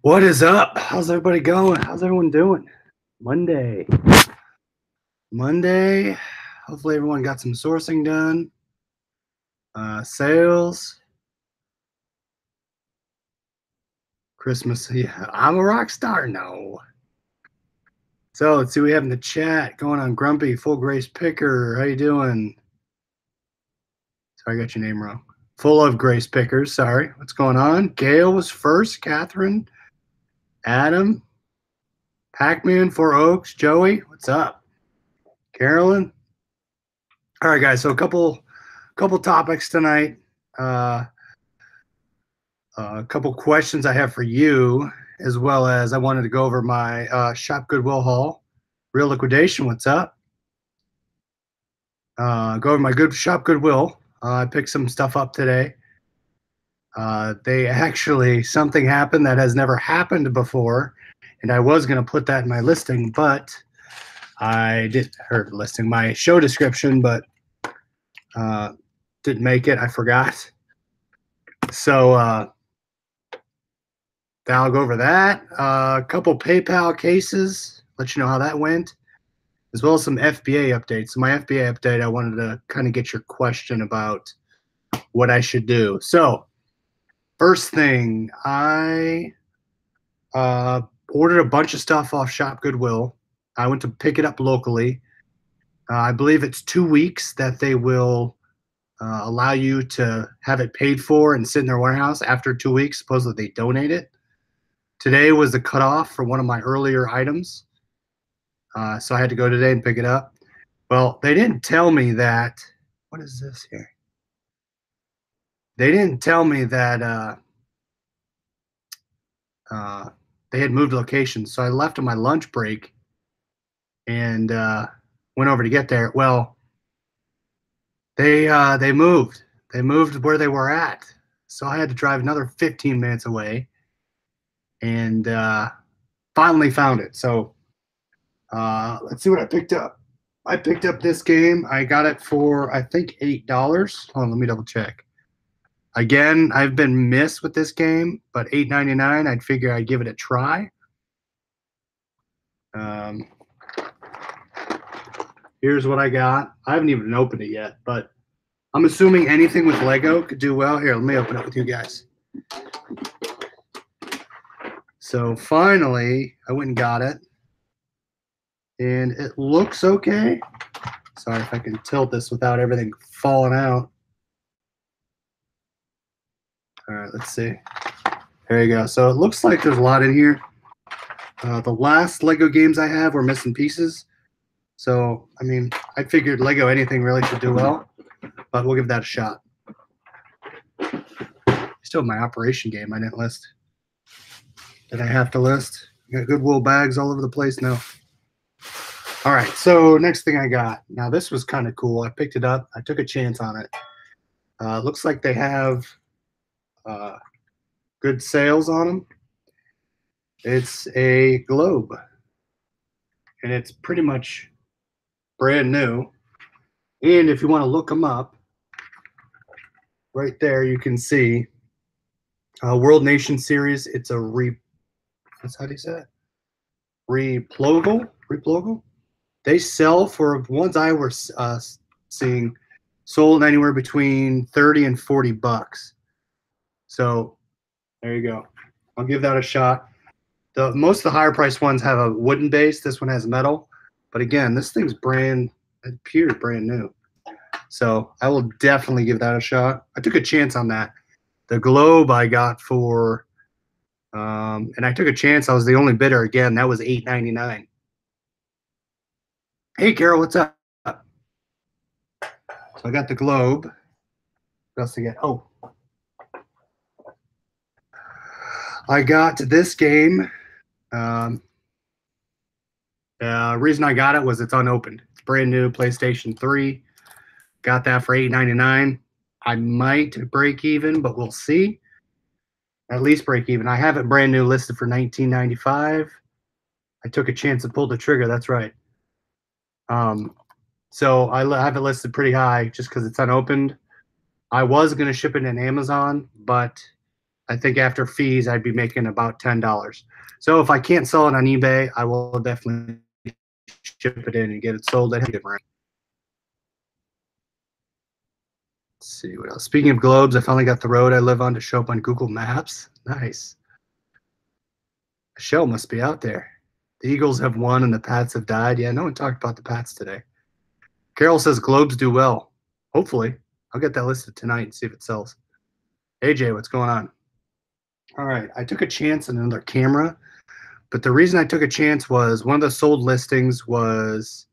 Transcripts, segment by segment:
What is up? How's everybody going? How's everyone doing? Monday. Monday. Hopefully everyone got some sourcing done. Sales. Christmas. Yeah, I'm a rock star. No. So let's see what we have in the chat. Going on Grumpy, Full Grace Picker. How you doing? Sorry, I got your name wrong. Full of Grace Pickers. Sorry. What's going on? Gail was first. Catherine. Adam. Pac-Man, Four Oaks. Joey. What's up? Carolyn. All right, guys. So a couple topics tonight. A couple questions I have for you, as well as I wanted to go over my Shop Goodwill haul. Real Liquidation, what's up? Go over my Shop Goodwill. I picked some stuff up today. Something happened that has never happened before, and I was going to put that in my listing, but my show description, but didn't make it. I forgot. So I'll go over that. A couple PayPal cases, let you know how that went, as well as some FBA updates. So my FBA update, I wanted to kind of get your question about what I should do. So first thing, I ordered a bunch of stuff off Shop Goodwill. I went to pick it up locally. I believe it's 2 weeks that they will allow you to have it paid for and sit in their warehouse. After 2 weeks, supposedly they donate it. Today was the cutoff for one of my earlier items. So I had to go today and pick it up. Well, they didn't tell me that. What is this here? They didn't tell me that they had moved locations. So I left on my lunch break and went over to get there. Well, they moved. They moved where they were at. So I had to drive another 15 minutes away and finally found it. So let's see what I picked up. I picked up this game. I got it for, I think, $8. Hold on, let me double check. Again, I've been missed with this game, but $8.99, I'd figure I'd give it a try. Here's what I got. I haven't even opened it yet, but I'm assuming anything with Lego could do well. Here, let me open it with you guys. So finally, I went and got it. And it looks okay. Sorry if I can tilt this without everything falling out. All right, let's see. There you go. So it looks like there's a lot in here. The last Lego games I have were missing pieces. So, I mean, I figured Lego anything really should do well, but we'll give that a shot. Still my operation game I didn't list. Did I have to list? Got Goodwill bags all over the place now. All right, so next thing I got. Now, this was kind of cool. I picked it up. I took a chance on it. Looks like they have good sales on them. It's a globe, and it's pretty much brand new. And if you want to look them up, right there you can see World Nation Series. It's a how do you say it? Replogle. They sell for, ones I were seeing, sold anywhere between 30 and 40 bucks. So there you go. I'll give that a shot. Most of the higher priced ones have a wooden base. This one has metal. But again, this thing's brand new. So I will definitely give that a shot. I took a chance on that. The globe I got for, and I took a chance. I was the only bidder again. That was $8.99. Hey, Carol, what's up? So I got the globe. What else did I get? Oh, I got this game. Reason I got it was it's unopened. It's brand new, PlayStation 3. Got that for $8.99. I might break even, but we'll see. At least break even. I have it brand new listed for $19.95. I took a chance and pulled the trigger. That's right. So I have it listed pretty high just because it's unopened. I was going to ship it in Amazon, but I think after fees, I'd be making about $10. So if I can't sell it on eBay, I will definitely ship it in and get it sold at Let's see what else. Speaking of globes, I finally got the road I live on to show up on Google Maps. Nice. The show must be out there. The Eagles have won and the Pats have died. Yeah, no one talked about the Pats today. Carol says globes do well. Hopefully. I'll get that listed tonight and see if it sells. AJ, what's going on? All right. I took a chance on another camera, but the reason I took a chance was one of the sold listings was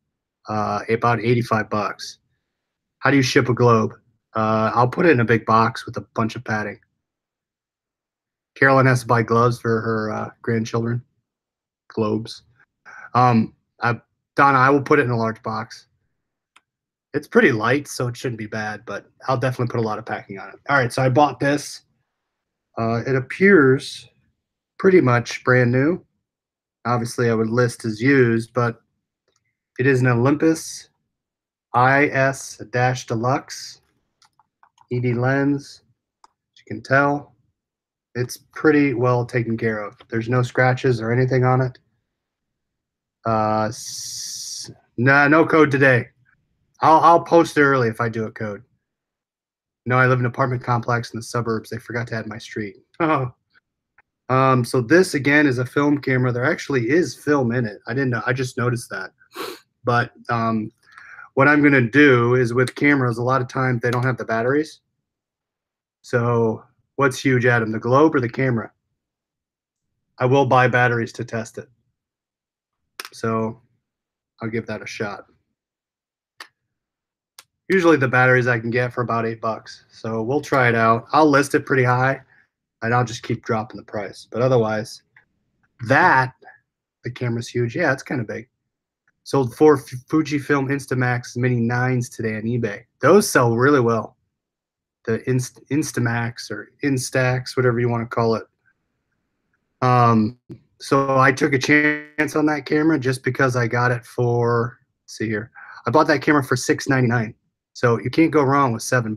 about 85 bucks. How do you ship a globe? I'll put it in a big box with a bunch of padding. Carolyn has to buy gloves for her grandchildren. Globes. Donna, I will put it in a large box. It's pretty light, so it shouldn't be bad, but I'll definitely put a lot of packing on it. All right, so I bought this. It appears pretty much brand new. Obviously, I would list as used, but it is an Olympus IS-Deluxe ED lens. As you can tell, it's pretty well taken care of. There's no scratches or anything on it. No code today. I'll post it early if I do a code. No, I live in an apartment complex in the suburbs. They forgot to add my street. Oh. So this again is a film camera. There actually is film in it. I didn't know. I just noticed that. But what I'm gonna do is with cameras, a lot of times they don't have the batteries. So what's huge, Adam? The globe or the camera? I will buy batteries to test it. So I'll give that a shot. Usually the batteries I can get for about $8. So we'll try it out. I'll list it pretty high and I'll just keep dropping the price. But otherwise, the camera's huge. Yeah, it's kind of big. Sold 4 Fujifilm Instamax Mini 9s today on eBay. Those sell really well. The Instamax or Instax, whatever you want to call it. So I took a chance on that camera just because I got it for, let's see here. I bought that camera for $6.99. So you can't go wrong with $7.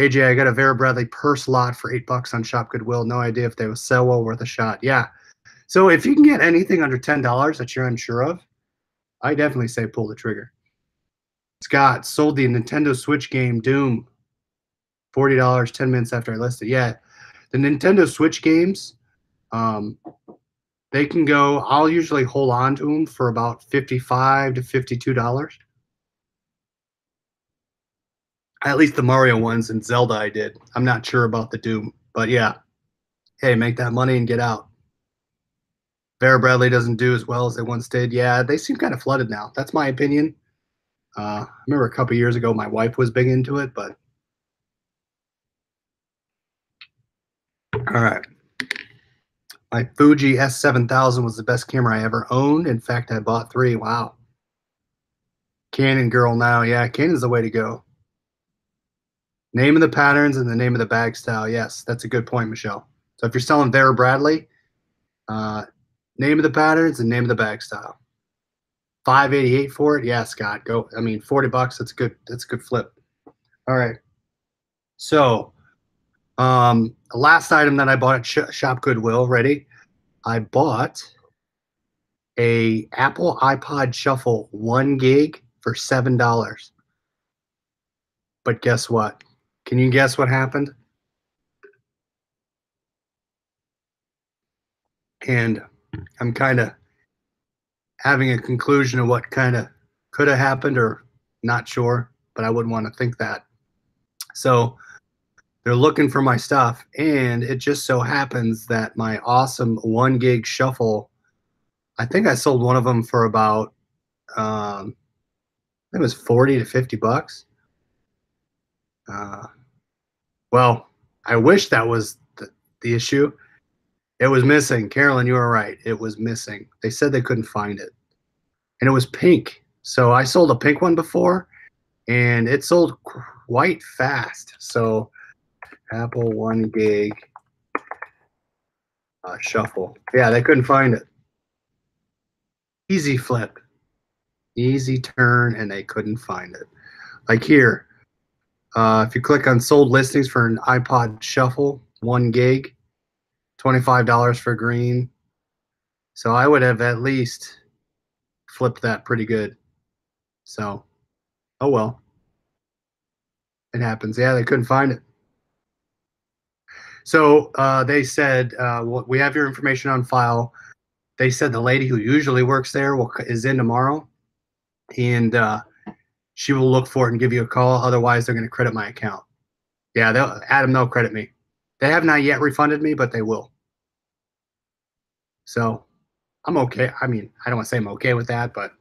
AJ, I got a Vera Bradley purse lot for $8 on Shop Goodwill. No idea if they will sell well, worth a shot. Yeah. So if you can get anything under $10 that you're unsure of, I definitely say pull the trigger. Scott sold the Nintendo Switch game Doom, $40 10 minutes after I listed. Yeah, the Nintendo Switch games, they can go. I'll usually hold on to them for about $55 to $52. At least the Mario ones and Zelda I did. I'm not sure about the Doom, but yeah. Hey, make that money and get out. Vera Bradley doesn't do as well as they once did. Yeah, they seem kind of flooded now. That's my opinion. I remember a couple years ago, my wife was big into it, but all right. My Fuji S7000 was the best camera I ever owned. In fact, I bought 3. Wow. Canon girl now. Yeah, Canon's the way to go. Name of the patterns and the name of the bag style. Yes, that's a good point, Michelle. So if you're selling Vera Bradley, name of the patterns and name of the bag style. $588 for it. Yeah, Scott, go. I mean, $40. That's good. That's a good flip. All right. So, the last item that I bought at Shop Goodwill. Ready? I bought a Apple iPod Shuffle 1 gig for $7. But guess what? Can you guess what happened? And I'm kind of having a conclusion of what kind of could have happened or not sure, but I wouldn't want to think that. So they're looking for my stuff, and it just so happens that my awesome 1 gig shuffle, I think I sold one of them for about, it was 40 to 50 bucks. Well, I wish that was the issue. It was missing. Carolyn, you were right. It was missing. They said they couldn't find it. And it was pink. So I sold a pink one before, and it sold quite fast. So Apple 1 gig shuffle. Yeah, they couldn't find it. Easy flip. Easy turn, and they couldn't find it. Like here, If you click on sold listings for an iPod Shuffle, 1 gig, $25 for green. So I would have at least flipped that pretty good. So, oh well. It happens. Yeah, they couldn't find it. So they said, we have your information on file. They said the lady who usually works there is in tomorrow, and she will look for it and give you a call. Otherwise, they're going to credit my account. Yeah, they'll credit me. They have not yet refunded me, but they will. So I'm okay. I mean, I don't want to say I'm okay with that, but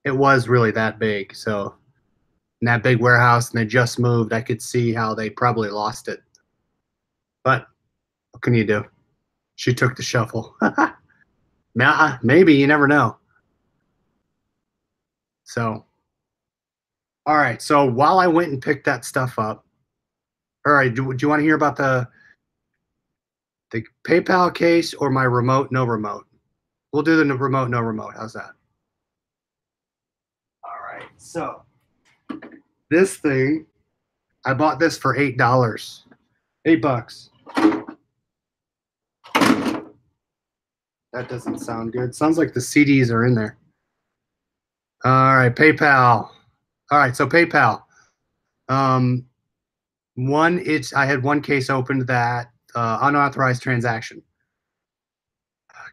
it was really that big. So in that big warehouse, and they just moved, I could see how they probably lost it. But what can you do? She took the shuffle. Nah, maybe, you never know. So, all right. So while I went and picked that stuff up, all right, do you want to hear about the PayPal case or my remote, no remote? We'll do the remote, no remote. How's that? All right. So this thing, I bought this for $8. $8. That doesn't sound good. Sounds like the CDs are in there. All right, PayPal. All right, so PayPal. I had one case opened that unauthorized transaction.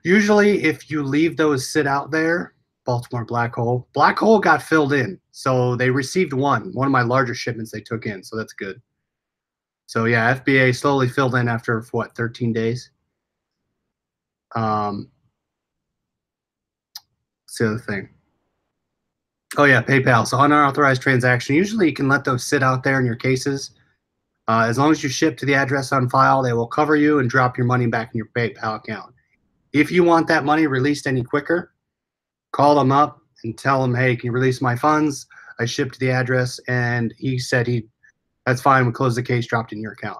Usually, if you leave those sit out there, Baltimore Black Hole got filled in. So they received one of my larger shipments they took in. So that's good. So yeah, FBA slowly filled in after what, 13 days. What's the other thing? Oh yeah, PayPal. So unauthorized transaction. Usually you can let those sit out there in your cases. As long as you ship to the address on file, they will cover you and drop your money back in your PayPal account. If you want that money released any quicker, call them up and tell them, hey, can you release my funds? I shipped to the address, and he said that's fine. We close the case, dropped in your account.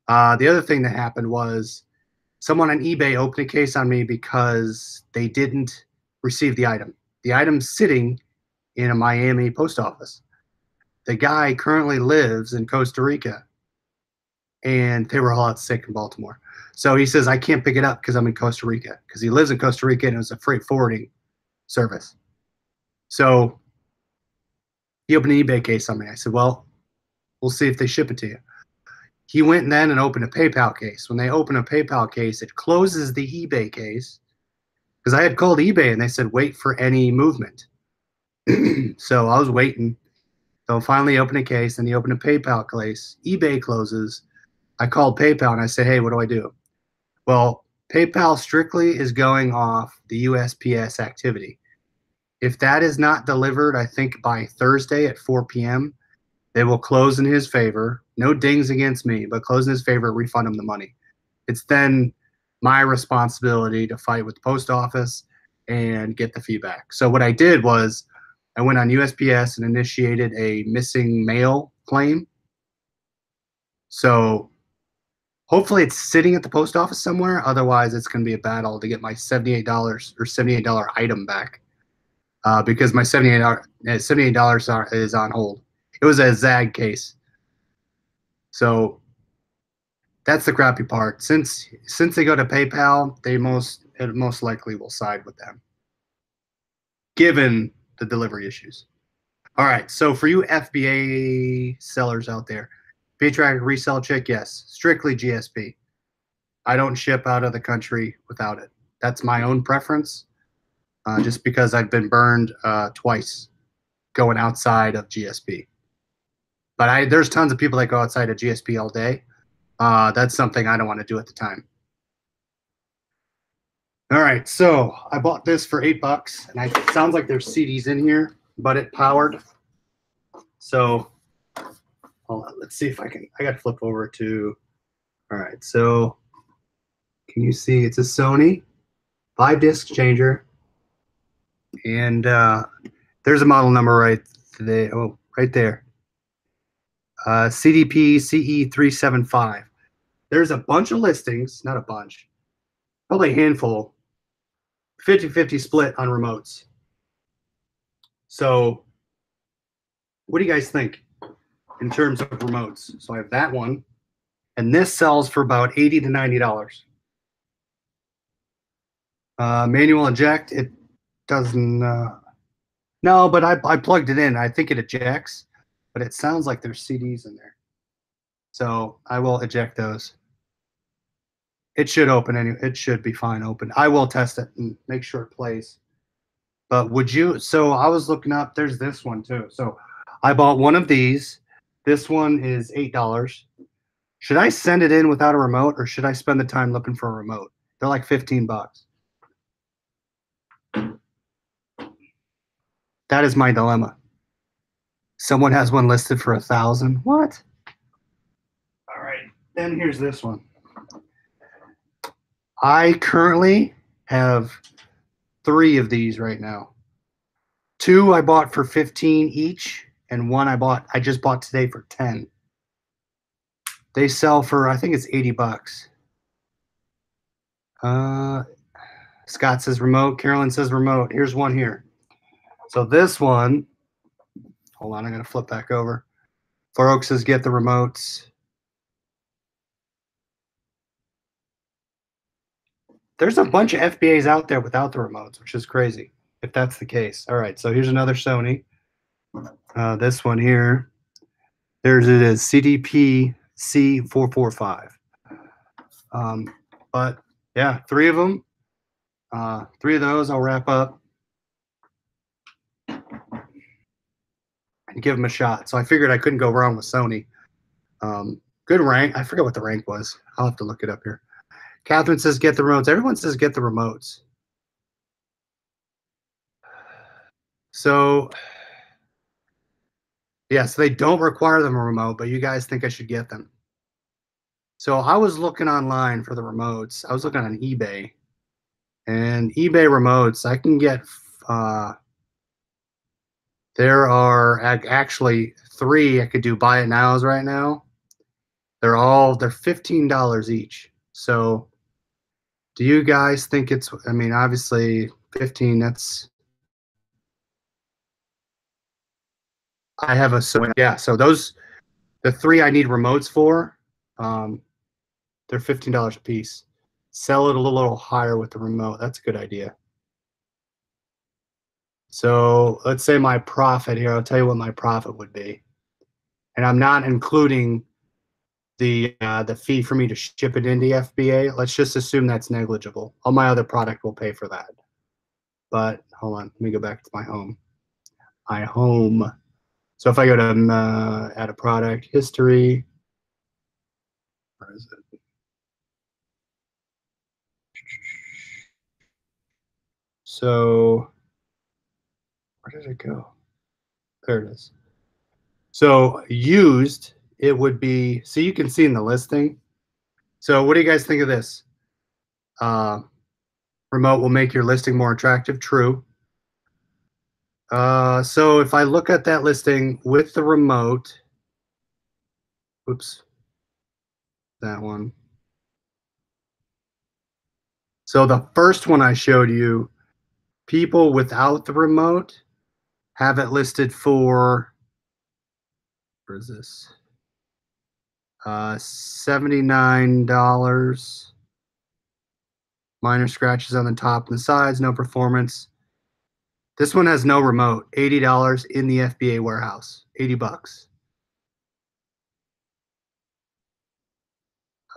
The other thing that happened was someone on eBay opened a case on me because they didn't receive the item. The item's sitting in a Miami post office. The guy currently lives in Costa Rica, and they were all out sick in Baltimore. So he says, I can't pick it up because I'm in Costa Rica, because he lives in Costa Rica and it was a freight forwarding service. So he opened an eBay case on me. I said, well, we'll see if they ship it to you. He went then and opened a PayPal case. When they open a PayPal case, it closes the eBay case, because I had called eBay and they said, wait for any movement. So I was waiting. So finally opened a case, and he opened a PayPal case. eBay closes. I called PayPal and I said, hey, what do I do? Well, PayPal strictly is going off the USPS activity. If that is not delivered, I think by Thursday at 4 p.m., they will close in his favor. No dings against me, but close in his favor, refund him the money. It's then my responsibility to fight with the post office and get the feedback. So what I did was I went on USPS and initiated a missing mail claim. So hopefully it's sitting at the post office somewhere. Otherwise, it's going to be a battle to get my $78 or $78 item back, because my $78 is on hold. It was a ZAG case. So that's the crappy part. Since they go to PayPal, it most likely will side with them, given the delivery issues. All right, so for you FBA sellers out there, Paytrack resell check, yes, strictly GSP. I don't ship out of the country without it. That's my own preference, just because I've been burned twice going outside of GSP. But there's tons of people that go outside of GSP all day. That's something I don't want to do at the time. All right, so I bought this for $8, and it sounds like there's CDs in here, but it powered. So hold on, let's see if I got to flip over to, all right, so can you see it's a Sony 5-disc changer, and there's a model number right there. Oh, right there. CDP CE375. There's a bunch of listings, not a bunch, probably a handful, 50-50 split on remotes. So what do you guys think? in terms of remotes. So I have that one, and this sells for about $80 to $90. Manual eject, it doesn't. No, but I plugged it in. I think it ejects, but it sounds like there's CDs in there. So I will eject those. It should open anyway. It should be fine open. I will test it and make sure it plays. But would you? So I was looking up. There's this one too. So I bought one of these. This one is $8. Should I send it in without a remote, or should I spend the time looking for a remote? They're like 15 bucks. That is my dilemma. Someone has one listed for 1,000. What? All right. Then here's this one. I currently have 3 of these right now. 2 I bought for 15 each, and 1 I just bought today for 10. They sell for, I think it's 80 bucks. Scott says remote. Carolyn says remote. Here's one here. So this one, hold on, I'm going to flip back over. Farouk says get the remotes. There's a bunch of FBAs out there without the remotes, which is crazy, if that's the case. All right, so here's another Sony. This one here. There's it is CDP C445. But yeah, 3 of them. 3 of those I'll wrap up and give them a shot. So I figured I couldn't go wrong with Sony. Good rank. I forget what the rank was. I'll have to look it up here. Catherine says get the remotes. Everyone says get the remotes. So yeah, so they don't require them a remote, but you guys think I should get them. So I was looking online for the remotes. I was looking on eBay, and eBay remotes I can get. There are actually 3 I could do buy it nows right now. They're $15 each. So do you guys think it's, I mean, obviously 15, that's, I have yeah, so those, the 3 I need remotes for, they're $15 a piece. Sell it a little higher with the remote. That's a good idea. So let's say my profit here, I'll tell you what my profit would be. And I'm not including the fee for me to ship it into FBA. Let's just assume that's negligible. All my other product will pay for that. But hold on, let me go back to my home. My home. So if I go to add a product, history, where is it? So where did it go? There it is. So used, it would be, so you can see in the listing. So what do you guys think of this? Remote will make your listing more attractive. True. So if I look at that listing with the remote, oops, that one. So the first one I showed you, people without the remote have it listed for, where is this? $79. Minor scratches on the top and the sides, no performance. This one has no remote, $80 in the FBA warehouse, 80 bucks.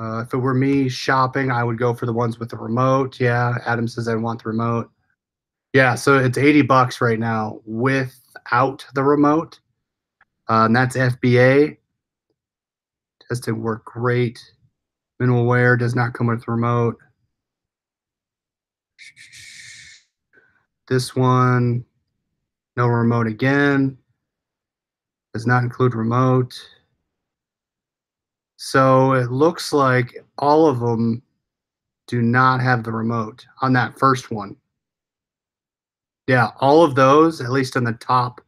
If it were me shopping, I would go for the ones with the remote. Yeah, Adam says I want the remote. Yeah, so it's 80 bucks right now without the remote. And that's FBA. Doesn't work great. Minimal wear does not come with the remote. This one, no remote again. Does not include remote. So it looks like all of them do not have the remote on that first one. Yeah, all of those, at least on the top,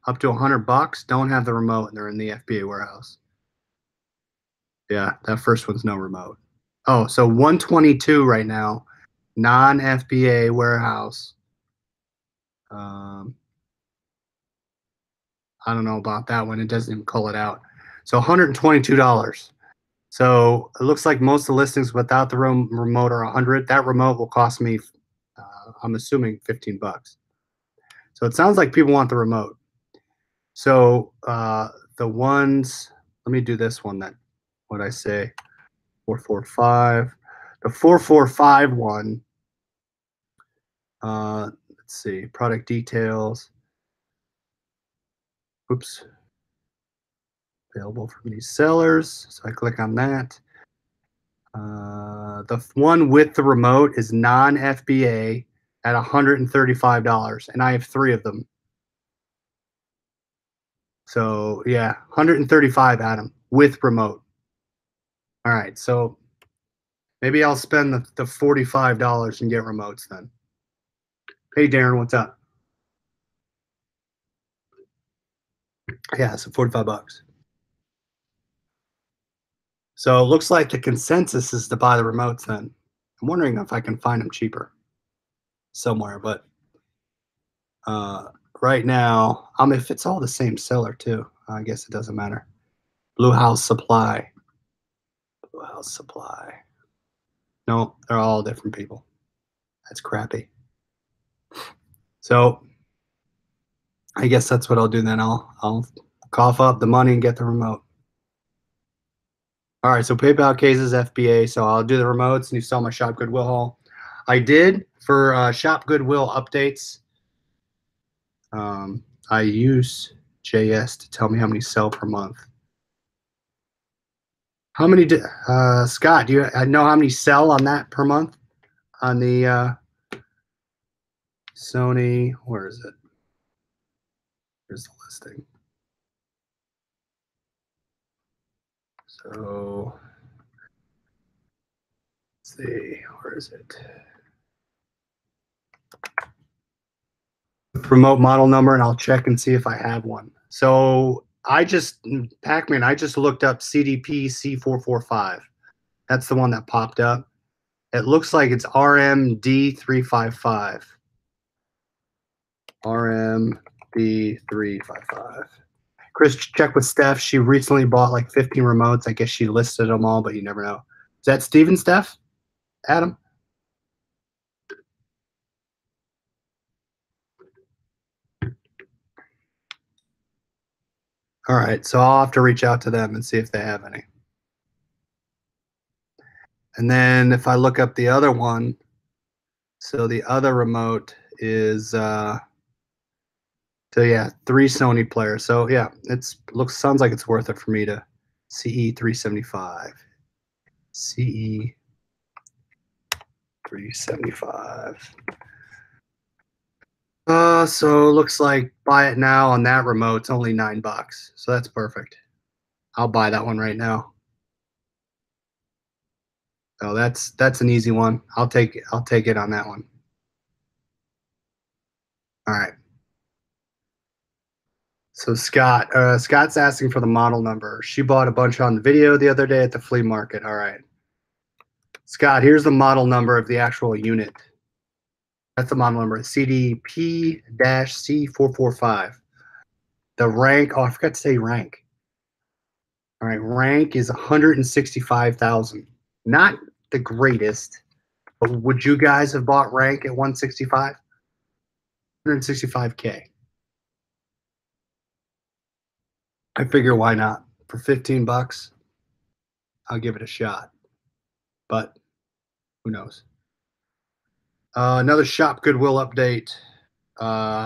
up to 100 bucks, don't have the remote, and they're in the FBA warehouse. Yeah, that first one's no remote. Oh, so 122 right now, non-FBA warehouse. I don't know about that one. It doesn't even call it out. So $122. So it looks like most of the listings without the remote are 100. That remote will cost me, I'm assuming, 15 bucks. So it sounds like people want the remote. So the ones, let me do this one then. What I say, 445. The 445 one, let's see, product details. Oops. Available from these sellers. So I click on that. The one with the remote is non-FBA at $135, and I have 3 of them. So yeah, 135, Adam, with remote. All right, so maybe I'll spend the $45 and get remotes then. Hey Darren, what's up? Yeah, so 45 bucks. So it looks like the consensus is to buy the remotes then. I'm wondering if I can find them cheaper somewhere, but right now, if it's all the same seller too, I guess it doesn't matter. Blue House Supply. Blue House Supply. No, they're all different people. That's crappy. So I guess that's what I'll do then. I'll cough up the money and get the remote. All right, so PayPal cases FBA. So I'll do the remotes and you saw my Shop Goodwill haul. I did for Shop Goodwill updates. I use JS to tell me how many sell per month. How many did Scott? Do you know how many sell on that per month on the Sony? Where is it? Here's the listing. So let's see, where is it? Remote model number, and I'll check and see if I have one. So Pac-Man, I just looked up CDP C445. That's the one that popped up. It looks like it's RMD355. RMD355. Chris, check with Steph. She recently bought like 15 remotes. I guess she listed them all, but you never know. Is that Steven, Steph? Adam? All right, so I'll have to reach out to them and see if they have any. And then if I look up the other one, so the other remote is so yeah, 3 Sony players. So yeah, sounds like it's worth it for me to CE 375. CE 375. So looks like buy it now on that remote. It's only $9. So that's perfect. I'll buy that one right now. Oh, that's an easy one. I'll take it on that one. All right. So Scott's asking for the model number. She bought a bunch on the video the other day at the flea market. All right. Scott, here's the model number of the actual unit. That's the model number, CDP-C445. The rank, oh, I forgot to say rank. All right, rank is 165,000. Not the greatest, but would you guys have bought rank at 165? 165K. I figure why not? For 15 bucks, I'll give it a shot. But who knows? Another Shop Goodwill update.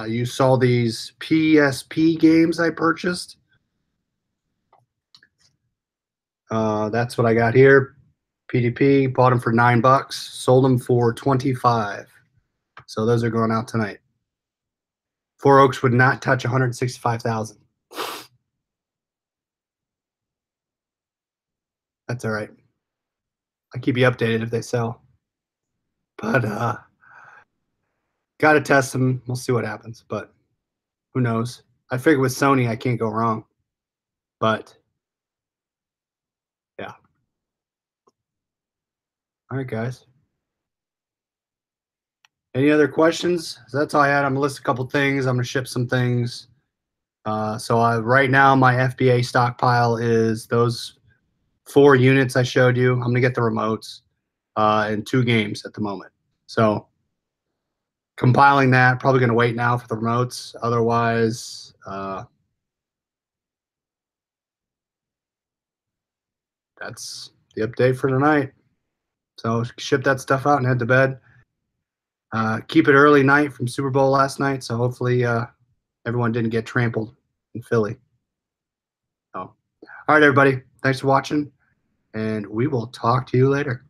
You saw these PSP games I purchased. That's what I got here. PDP, bought them for $9, sold them for 25. So those are going out tonight. Four Oaks would not touch 165,000. That's all right. I'll keep you updated if they sell. But gotta test them. We'll see what happens. But who knows? I figure with Sony I can't go wrong. But yeah. All right, guys. Any other questions? That's all I had. I'm gonna list a couple things. I'm gonna ship some things. Right now my FBA stockpile is those 4 units I showed you. I'm gonna get the remotes in 2 games at the moment. So compiling that, probably gonna wait now for the remotes. Otherwise, that's the update for tonight. So ship that stuff out and head to bed. Keep it early night from Super Bowl last night, so hopefully everyone didn't get trampled in Philly. So, all right, everybody, thanks for watching, and we will talk to you later.